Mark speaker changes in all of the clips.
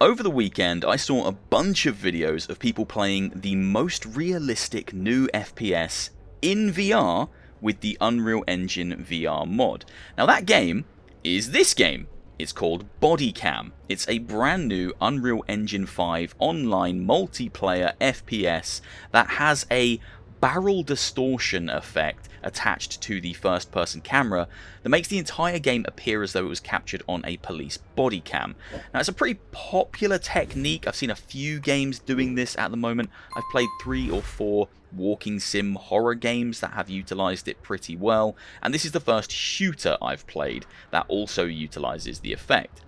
Speaker 1: Over the weekend, I saw a bunch of videos of people playing the most realistic new FPS in VR with the Unreal Engine VR mod. Now that game is this game. It's called Bodycam. It's a brand new Unreal Engine 5 online multiplayer FPS that has a barrel distortion effect attached to the first person camera that makes the entire game appear as though it was captured on a police body cam. Now it's a pretty popular technique. I've seen a few games doing this at the moment. I've played 3 or 4 walking sim horror games that have utilized it pretty well, and this is the first shooter I've played that also utilizes the effect.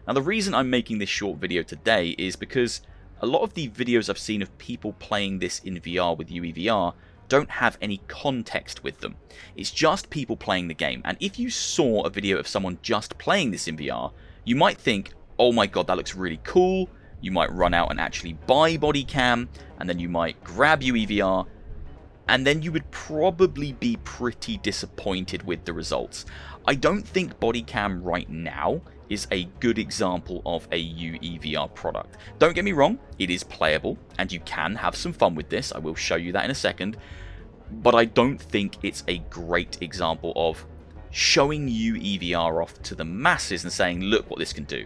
Speaker 1: Now the reason I'm making this short video today is because a lot of the videos I've seen of people playing this in VR with UEVR don't have any context with them. It's just people playing the game, and if you saw a video of someone just playing this in VR, you might think, oh my god, that looks really cool. You might run out and actually buy Bodycam, and then you might grab UEVR, and then you would probably be pretty disappointed with the results. I don't think Bodycam right now is a good example of a UEVR product. Don't get me wrong, it is playable, and you can have some fun with this. I will show you that in a second. But I don't think it's a great example of showing UEVR off to the masses and saying, look what this can do.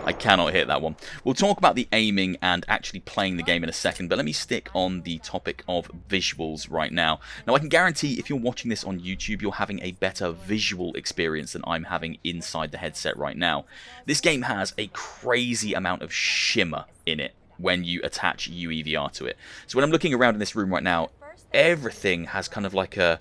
Speaker 1: I cannot hit that one. We'll talk about the aiming and actually playing the game in a second, but let me stick on the topic of visuals right now. Now I can guarantee if you're watching this on YouTube, you're having a better visual experience than I'm having inside the headset right now. This game has a crazy amount of shimmer in it when you attach UEVR to it. So when I'm looking around in this room right now, everything has kind of like a,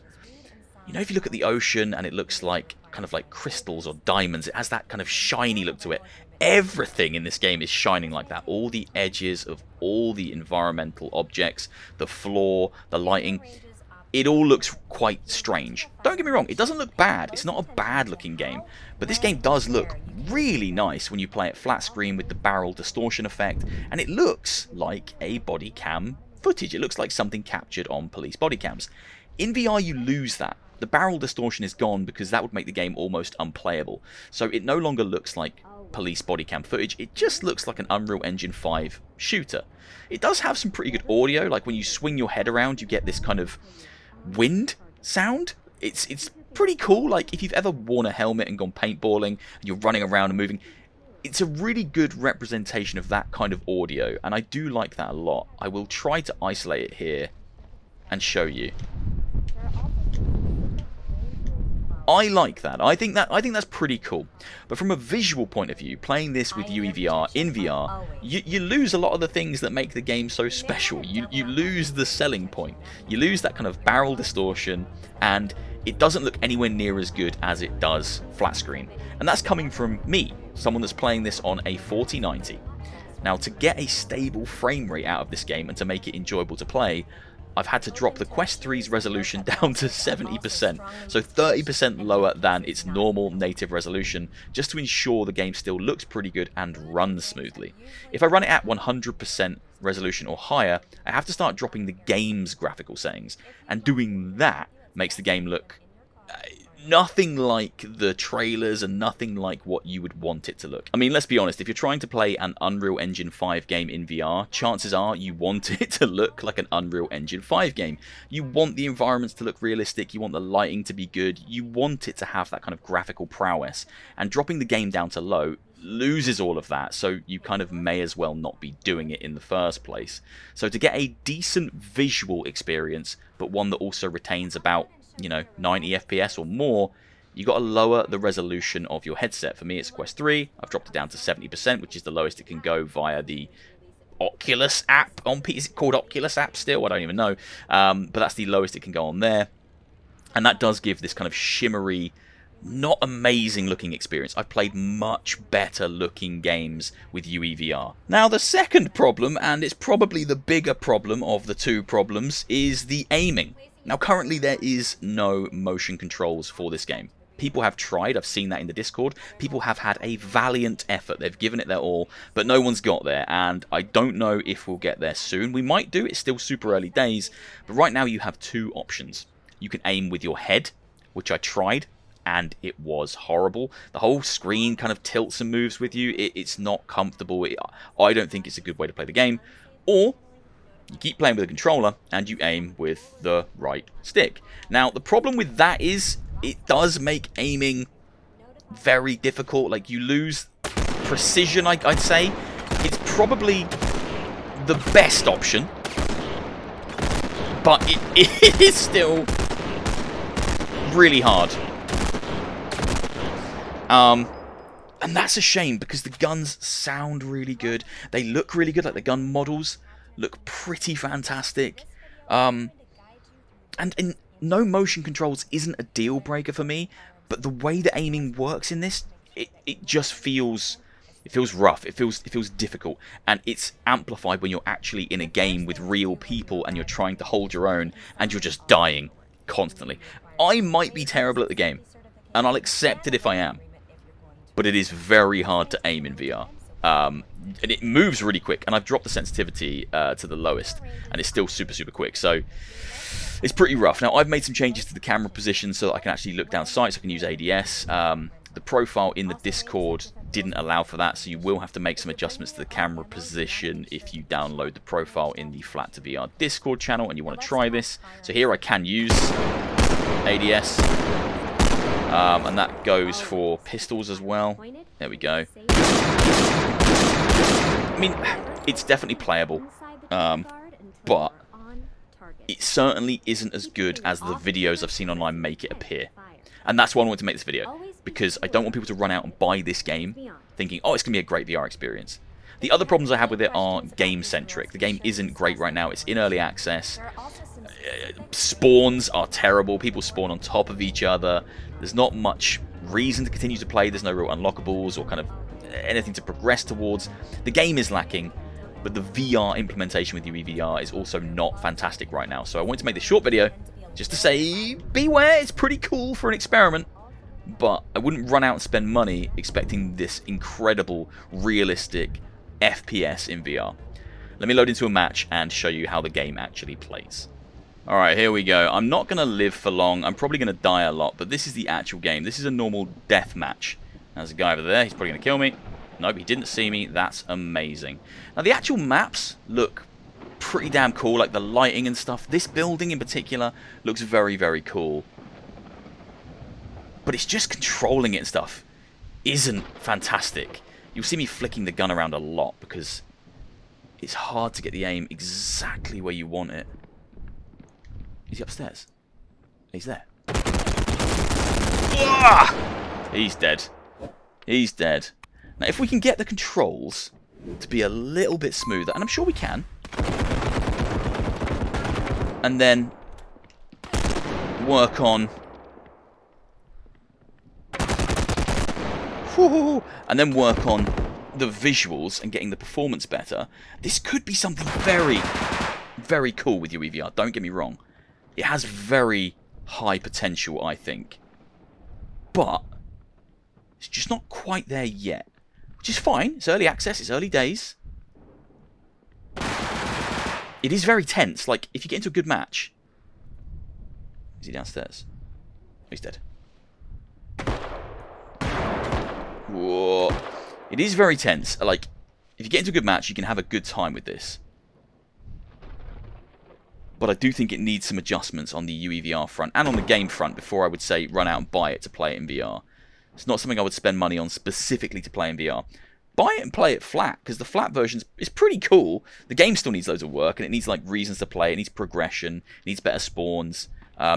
Speaker 1: you know, if you look at the ocean and it looks like kind of like crystals or diamonds, it has that kind of shiny look to it. Everything in this game is shining like that. All the edges of all the environmental objects, the floor, the lighting, it all looks quite strange. Don't get me wrong, it doesn't look bad. It's not a bad looking game, but this game does look really nice when you play it flat screen with the barrel distortion effect, and it looks like a body cam footage. It looks like something captured on police body cams. In VR you lose that. The barrel distortion is gone because that would make the game almost unplayable. So it no longer looks like police bodycam footage, it just looks like an Unreal Engine 5 shooter. It does have some pretty good audio, like when you swing your head around you get this kind of wind sound. It's pretty cool. Like if you've ever worn a helmet and gone paintballing and you're running around and moving, it's a really good representation of that kind of audio, and I do like that a lot. I will try to isolate it here and show you. I like that. I think that's pretty cool. But from a visual point of view, playing this with UEVR in VR, you lose a lot of the things that make the game so special. You lose the selling point. You lose that kind of barrel distortion, and it doesn't look anywhere near as good as it does flat screen. And that's coming from me, someone that's playing this on a 4090. Now, to get a stable frame rate out of this game and to make it enjoyable to play, I've had to drop the Quest 3's resolution down to 70%, so 30% lower than its normal native resolution, just to ensure the game still looks pretty good and runs smoothly. If I run it at 100% resolution or higher, I have to start dropping the game's graphical settings, and doing that makes the game look nothing like the trailers and nothing like what you would want it to look. I mean, let's be honest, if you're trying to play an Unreal Engine 5 game in VR, chances are you want it to look like an Unreal Engine 5 game. You want the environments to look realistic, you want the lighting to be good, you want it to have that kind of graphical prowess, and dropping the game down to low loses all of that, so you kind of may as well not be doing it in the first place. So to get a decent visual experience, but one that also retains about 90 FPS or more, you got to lower the resolution of your headset. For me, it's Quest 3. I've dropped it down to 70%, which is the lowest it can go via the Oculus app on PC. Is it called Oculus app still? I don't even know. But that's the lowest it can go on there. And that does give this kind of shimmery, not amazing looking experience. I've played much better looking games with UEVR. Now the second problem, and it's probably the bigger problem of the two problems, is the aiming. Now currently there is no motion controls for this game. People have tried. I've seen that in the Discord. People have had a valiant effort. They've given it their all, but no one's got there, and I don't know if we'll get there soon. We might do. It's still super early days, but right now you have two options. You can aim with your head, which I tried, and it was horrible. The whole screen kind of tilts and moves with you. It's not comfortable. I don't think it's a good way to play the game. Or you keep playing with a controller, and you aim with the right stick. Now, the problem with that is it does make aiming very difficult. Like, you lose precision, I'd say. It's probably the best option, but it is still really hard. And that's a shame, because the guns sound really good. They look really good. Like, the gun models look pretty fantastic. And no motion controls isn't a deal breaker for me, but the way the aiming works in this, it just feels rough. It feels difficult, and it's amplified when you're actually in a game with real people and you're trying to hold your own and you're just dying constantly. I might be terrible at the game, and I'll accept it if I am, but it is very hard to aim in VR. And it moves really quick, and I've dropped the sensitivity to the lowest, and it's still super quick, so it's pretty rough. Now, I've made some changes to the camera position so that I can actually look down sight, so I can use ADS. The profile in the Discord didn't allow for that, so you will have to make some adjustments to the camera position if you download the profile in the Flat to VR Discord channel and you want to try this. So here I can use ADS, and that goes for pistols as well. There we go. I mean, it's definitely playable, but it certainly isn't as good as the videos I've seen online make it appear. And that's why I wanted to make this video, because I don't want people to run out and buy this game thinking, oh, it's going to be a great VR experience. The other problems I have with it are game-centric. The game isn't great right now. It's in early access. Spawns are terrible. People spawn on top of each other. There's not much reason to continue to play. There's no real unlockables or kind of anything to progress towards. The game is lacking, but the VR implementation with UEVR is also not fantastic right now. So I wanted to make this short video just to say, beware, it's pretty cool for an experiment, but I wouldn't run out and spend money expecting this incredible, realistic FPS in VR. Let me load into a match and show you how the game actually plays. Alright, here we go. I'm not going to live for long. I'm probably going to die a lot, but this is the actual game. This is a normal death match. There's a guy over there. He's probably going to kill me. Nope, he didn't see me. That's amazing. Now, the actual maps look pretty damn cool, like the lighting and stuff. This building in particular looks very cool. But it's just controlling it and stuff isn't fantastic. You'll see me flicking the gun around a lot because it's hard to get the aim exactly where you want it. Is he upstairs? He's there. Ah! He's dead. He's dead. Now, if we can get the controls to be a little bit smoother, and I'm sure we can, and then work on... and then work on the visuals and getting the performance better, this could be something very cool with UEVR. Don't get me wrong. It has very high potential, I think. But it's just not quite there yet. Which is fine. It's early access. It's early days. It is very tense. Like, if you get into a good match... Is he downstairs? Oh, he's dead. Whoa. It is very tense. Like, if you get into a good match, you can have a good time with this. But I do think it needs some adjustments on the UEVR front and on the game front before I would say run out and buy it to play it in VR. It's not something I would spend money on specifically to play in VR. Buy it and play it flat, because the flat version is pretty cool. The game still needs loads of work, and it needs like reasons to play. It needs progression. It needs better spawns.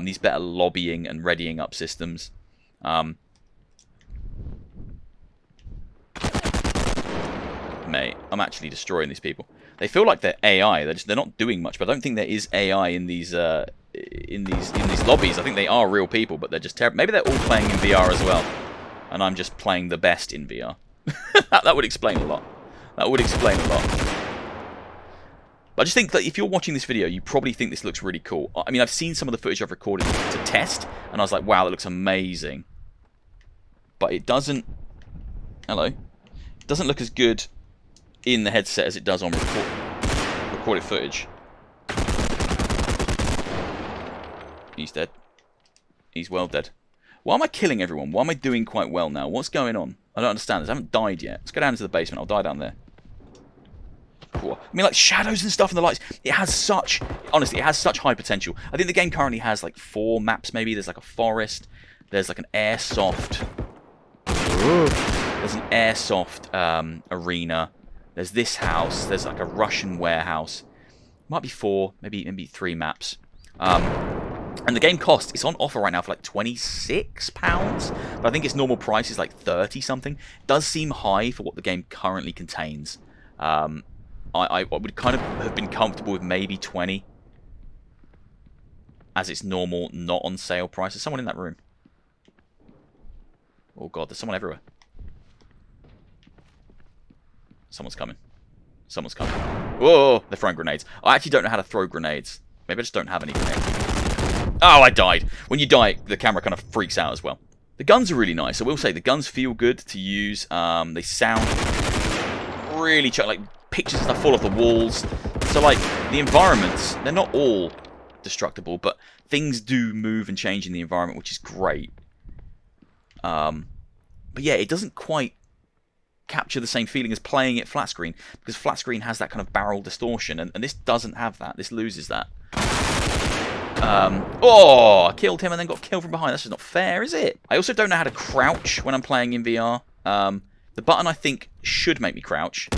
Speaker 1: Needs better lobbying and readying up systems. Mate, I'm actually destroying these people. They feel like they're AI. They're not doing much, but I don't think there is AI in these lobbies. I think they are real people, but they're just terrible. Maybe they're all playing in VR as well, and I'm just playing the best in VR. that would explain a lot. That would explain a lot. But I just think that if you're watching this video, you probably think this looks really cool. I mean, I've seen some of the footage I've recorded to test, and I was like, wow, that looks amazing. but it doesn't... Hello. It doesn't look as good in the headset as it does on recorded footage. He's dead. He's well dead. Why am I killing everyone? Why am I doing quite well now? What's going on? I don't understand this. I haven't died yet. Let's go down into the basement. I'll die down there. Cool. I mean, like, shadows and stuff and the lights. It has such... Honestly, it has such high potential. I think the game currently has, like, 4 maps, maybe. There's, like, a forest. There's, like, an airsoft... There's an airsoft arena. There's this house. There's, like, a Russian warehouse. Might be 4, maybe 3 maps. And the game cost, it's on offer right now for like £26, but I think its normal price is like 30 something. It does seem high for what the game currently contains. I would kind of have been comfortable with maybe 20 as its normal, not on sale price. There's someone in that room. Oh god, there's someone everywhere. Someone's coming. Someone's coming. Whoa, they're throwing grenades. I actually don't know how to throw grenades. Maybe I just don't have any grenades. Oh, I died. When you die, the camera kind of freaks out as well. The guns are really nice. I will say the guns feel good to use. They sound really like pictures and stuff fall off the walls. So like the environments, they're not all destructible, but things do move and change in the environment, which is great. But yeah, it doesn't quite capture the same feeling as playing it flat screen, because flat screen has that kind of barrel distortion, and this doesn't have that. This loses that. Oh, I killed him and then got killed from behind. That's just not fair, is it? I also don't know how to crouch when I'm playing in VR. The button I think should make me crouch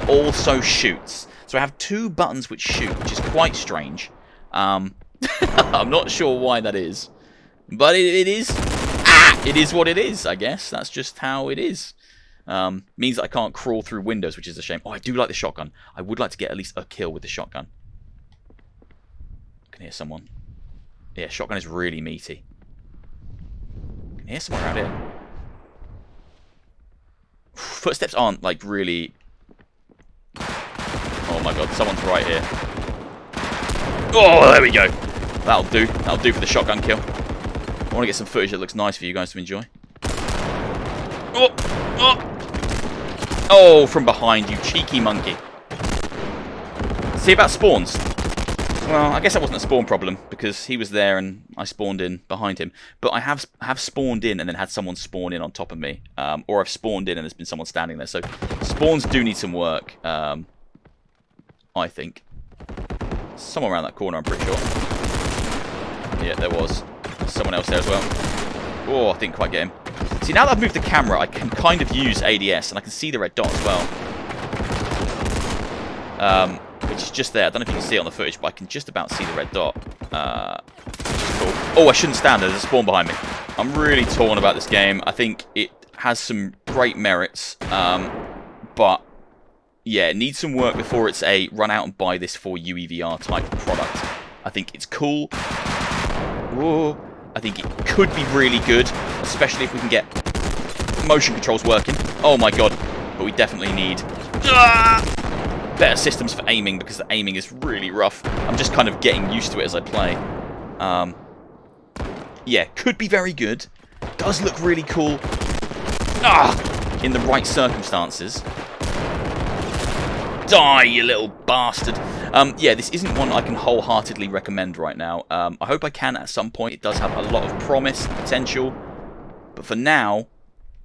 Speaker 1: also shoots. So I have 2 buttons which shoot, which is quite strange. I'm not sure why that is. But it is... It is what it is, I guess. That's just how it is. Means that I can't crawl through windows, which is a shame. Oh, I do like the shotgun. I would like to get at least a kill with the shotgun. I can hear someone. Yeah, shotgun is really meaty. I can hear someone around here. Footsteps aren't, like, really... Oh my god, someone's right here. Oh, there we go. That'll do. That'll do for the shotgun kill. I want to get some footage that looks nice for you guys to enjoy. Oh! Oh! Oh, from behind, you cheeky monkey. See about spawns? Well, I guess that wasn't a spawn problem, because he was there and I spawned in behind him. But I have spawned in and then had someone spawn in on top of me. Or I've spawned in and there's been someone standing there. So spawns do need some work, I think. Someone around that corner, I'm pretty sure. Yeah, there was. Someone else there as well. Oh, I didn't quite get him. See, now that I've moved the camera, I can kind of use ADS, and I can see the red dot as well. Which is just there. I don't know if you can see it on the footage, but I can just about see the red dot. Which is cool. Oh, I shouldn't stand there. There's a spawn behind me. I'm really torn about this game. I think it has some great merits, but yeah, it needs some work before it's a run out and buy this for UEVR type of product. I think it's cool. Whoa. I think it could be really good, especially if we can get motion controls working. Oh my god. But we definitely need better systems for aiming, because the aiming is really rough. I'm just kind of getting used to it as I play. Yeah, could be very good. Does look really cool. In the right circumstances. Die, you little bastard. Yeah, this isn't one I can wholeheartedly recommend right now. I hope I can at some point. It does have a lot of promise, potential. But for now,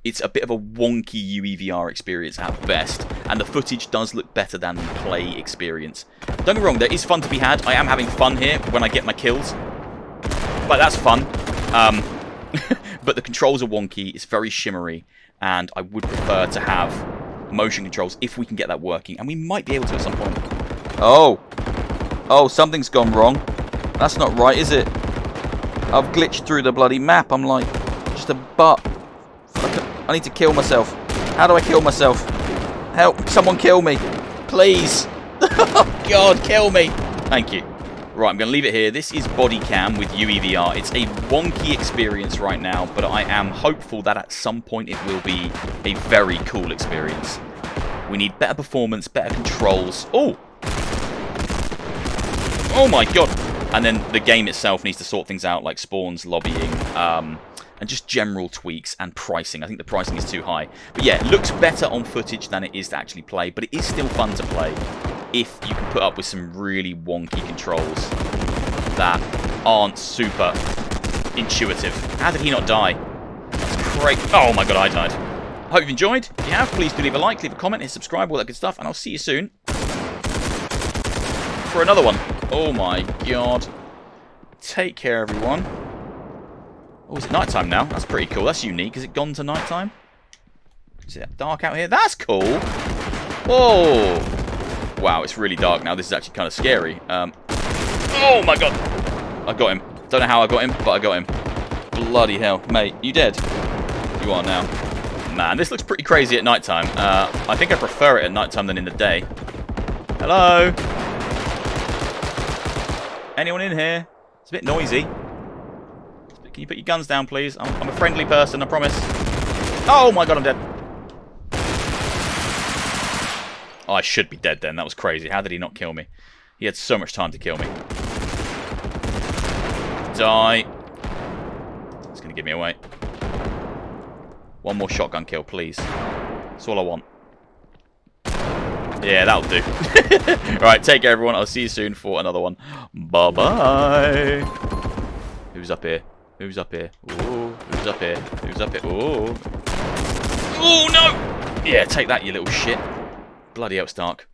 Speaker 1: it's a bit of a wonky UEVR experience at best. And the footage does look better than the play experience. Don't get me wrong, there is fun to be had. I am having fun here when I get my kills. Like, that's fun. But the controls are wonky. It's very shimmery. And I would prefer to have motion controls if we can get that working, and we might be able to at some point. Oh, something's gone wrong. That's not right, is it? I've glitched through the bloody map. I'm like just a butt. I need to kill myself. How do I kill myself? Help, someone kill me, please. Oh god, kill me. Thank you. Right, I'm going to leave it here. This is Bodycam with UEVR. It's a wonky experience right now, but I am hopeful that at some point it will be a very cool experience. We need better performance, better controls. Oh! Oh my god! And then the game itself needs to sort things out, like spawns, lobbying, and just general tweaks and pricing. I think the pricing is too high. But yeah, it looks better on footage than it is to actually play, but it is still fun to play if you can put up with some really wonky controls that aren't super intuitive. How did he not die? That's great. Oh my god, I died. I hope you've enjoyed. If you have, please do leave a like, leave a comment, hit subscribe, all that good stuff, and I'll see you soon for another one. Oh my god. Take care, everyone. Oh, is it nighttime now? That's pretty cool. That's unique. Is it gone to nighttime? Is it dark out here? That's cool. Whoa. Wow, it's really dark now. This is actually kind of scary. Oh my god. I got him. Don't know how I got him, but I got him. Bloody hell. Mate, you dead? You are now. Man, this looks pretty crazy at nighttime. I think I prefer it at nighttime than in the day. Hello? Anyone in here? It's a bit noisy. Can you put your guns down, please? I'm a friendly person, I promise. Oh my god, I'm dead. Oh, I should be dead then. That was crazy. How did he not kill me? He had so much time to kill me. Die. It's going to give me away. One more shotgun kill, please. That's all I want. Yeah, that'll do. Alright, take care, everyone. I'll see you soon for another one. Bye-bye. Who's up here? Who's up here? Ooh, who's up here? Who's up here? Ooh. Oh, no! Yeah, take that, you little shit. Bloody hell, it's dark.